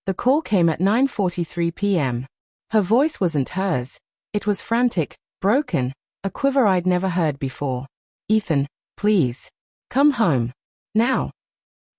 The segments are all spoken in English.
The call came at 9:43 p.m. Her voice wasn't hers. It was frantic, broken, a quiver I'd never heard before. "Ethan, please. Come home. Now."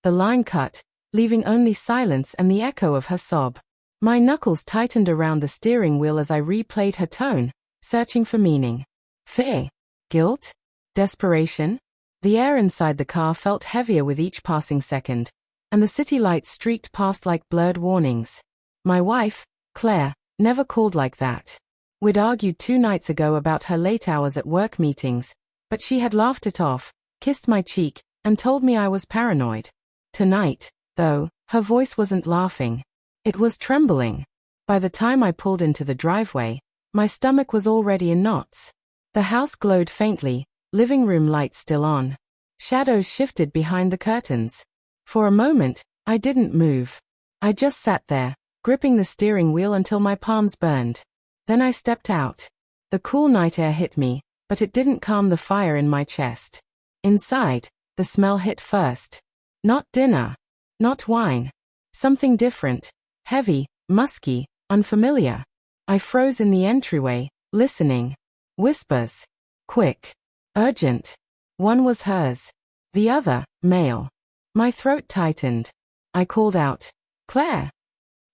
The line cut, leaving only silence and the echo of her sob. My knuckles tightened around the steering wheel as I replayed her tone, searching for meaning. Fear? Guilt? Desperation? The air inside the car felt heavier with each passing second, and the city lights streaked past like blurred warnings. My wife, Claire, never called like that. We'd argued 2 nights ago about her late hours at work meetings, but she had laughed it off, kissed my cheek, and told me I was paranoid. Tonight, though, her voice wasn't laughing. It was trembling. By the time I pulled into the driveway, my stomach was already in knots. The house glowed faintly, living room lights still on. Shadows shifted behind the curtains. For a moment, I didn't move. I just sat there, gripping the steering wheel until my palms burned. Then I stepped out. The cool night air hit me, but it didn't calm the fire in my chest. Inside, the smell hit first. Not dinner. Not wine. Something different. Heavy, musky, unfamiliar. I froze in the entryway, listening. Whispers. Quick. Urgent. One was hers. The other, male. My throat tightened. I called out, "Claire."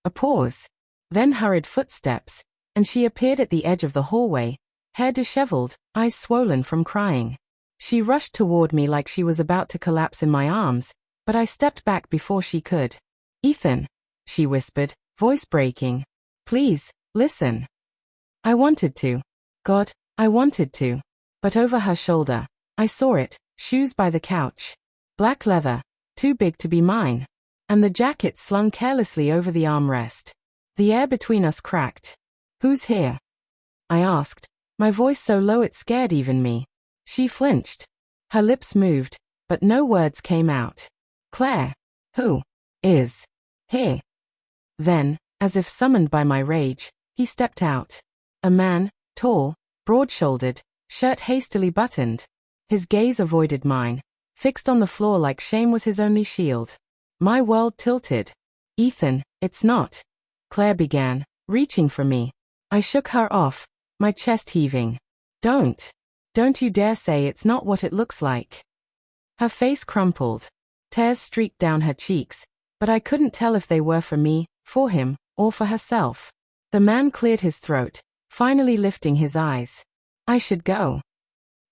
A pause. Then hurried footsteps, and she appeared at the edge of the hallway, hair disheveled, eyes swollen from crying. She rushed toward me like she was about to collapse in my arms, but I stepped back before she could. "Ethan," she whispered, voice breaking. "Please, listen." I wanted to. God, I wanted to. But over her shoulder, I saw it, shoes by the couch. Black leather, too big to be mine. And the jacket slung carelessly over the armrest. The air between us cracked. "Who's here?" I asked, my voice so low it scared even me. She flinched. Her lips moved, but no words came out. "Claire, who is here?" Then, as if summoned by my rage, he stepped out. A man, tall, broad-shouldered, shirt hastily buttoned. His gaze avoided mine, fixed on the floor like shame was his only shield. My world tilted. "Ethan, it's not," Claire began, reaching for me. I shook her off, my chest heaving. Don't you dare say it's not what it looks like." Her face crumpled. Tears streaked down her cheeks, but I couldn't tell if they were for me, for him, or for herself. The man cleared his throat, finally lifting his eyes. "I should go."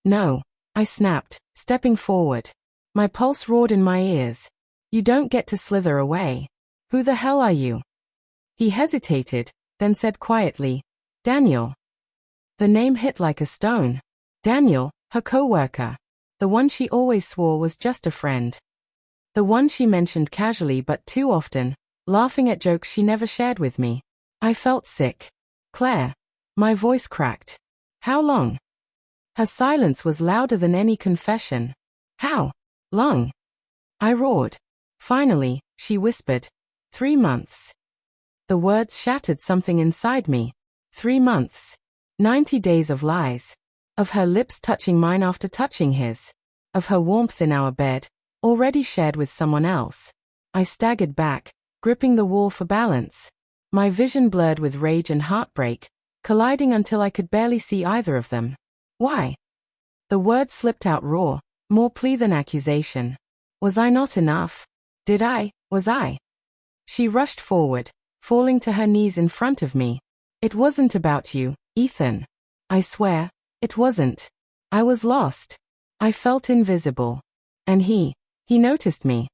"No," I snapped, stepping forward. My pulse roared in my ears. "You don't get to slither away. Who the hell are you?" He hesitated, then said quietly, "Daniel." The name hit like a stone. Daniel, her co-worker. The one she always swore was just a friend. The one she mentioned casually but too often, laughing at jokes she never shared with me. I felt sick. "Claire." My voice cracked. "How long?" Her silence was louder than any confession. "How long?" I roared. Finally, she whispered, 3 months. The words shattered something inside me. 3 months. 90 days of lies. Of her lips touching mine after touching his. Of her warmth in our bed, already shared with someone else. I staggered back, gripping the wall for balance. My vision blurred with rage and heartbreak, colliding until I could barely see either of them. "Why?" The words slipped out raw, more plea than accusation. Was I not enough? Was I? She rushed forward, falling to her knees in front of me. "It wasn't about you, Ethan. I swear, it wasn't. I was lost. I felt invisible. And he noticed me."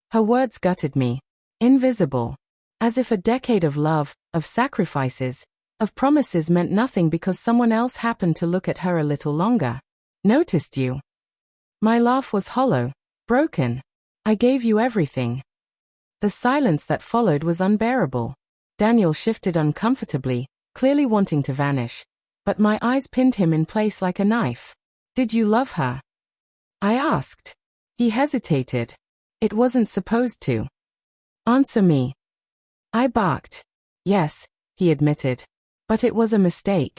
Her words gutted me. Invisible. As if a decade of love, of sacrifices, of promises meant nothing because someone else happened to look at her a little longer. "Noticed you." My laugh was hollow, broken. "I gave you everything." The silence that followed was unbearable. Daniel shifted uncomfortably, clearly wanting to vanish, but my eyes pinned him in place like a knife. "Did you love her?" I asked. He hesitated. "It wasn't supposed to." "Answer me." I barked. "Yes," he admitted. "But it was a mistake."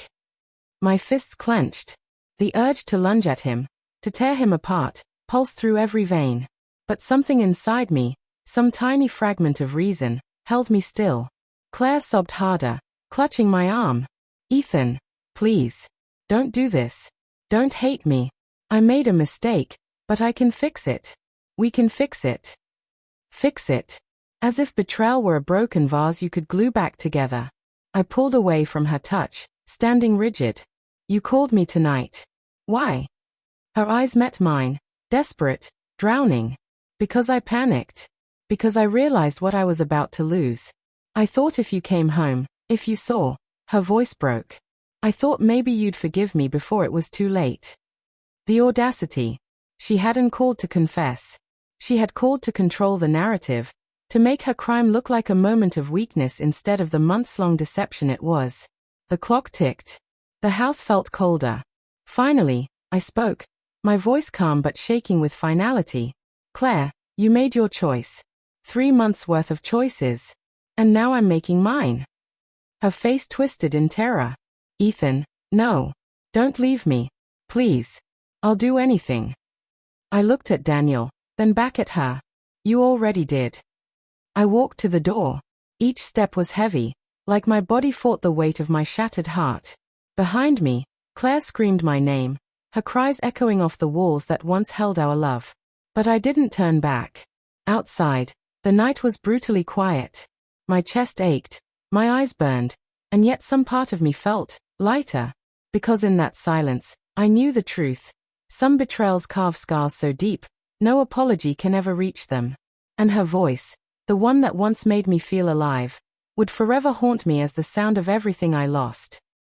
My fists clenched. The urge to lunge at him, to tear him apart, pulsed through every vein. But something inside me, some tiny fragment of reason, held me still. Claire sobbed harder, clutching my arm. Ethan, please. Don't do this. Don't hate me. I made a mistake, but I can fix it. We can fix it. Fix it. As if betrayal were a broken vase you could glue back together. I pulled away from her touch, standing rigid. You called me tonight. Why? Her eyes met mine, desperate, drowning. Because I panicked. Because I realized what I was about to lose. I thought if you came home, if you saw. Her voice broke. I thought maybe you'd forgive me before it was too late. The audacity. She hadn't called to confess. She had called to control the narrative, to make her crime look like a moment of weakness instead of the months-long deception it was. The clock ticked. The house felt colder. Finally, I spoke, my voice calm but shaking with finality. Claire, you made your choice. 3 months' worth of choices. And now I'm making mine. Her face twisted in terror. Ethan, no. Don't leave me. Please. I'll do anything. I looked at Daniel, then back at her. You already did. I walked to the door. Each step was heavy, like my body fought the weight of my shattered heart. Behind me, Claire screamed my name, her cries echoing off the walls that once held our love. But I didn't turn back. Outside, the night was brutally quiet. My chest ached, my eyes burned, and yet some part of me felt lighter. Because in that silence, I knew the truth. Some betrayals carve scars so deep, no apology can ever reach them. And her voice, the one that once made me feel alive, would forever haunt me as the sound of everything I lost.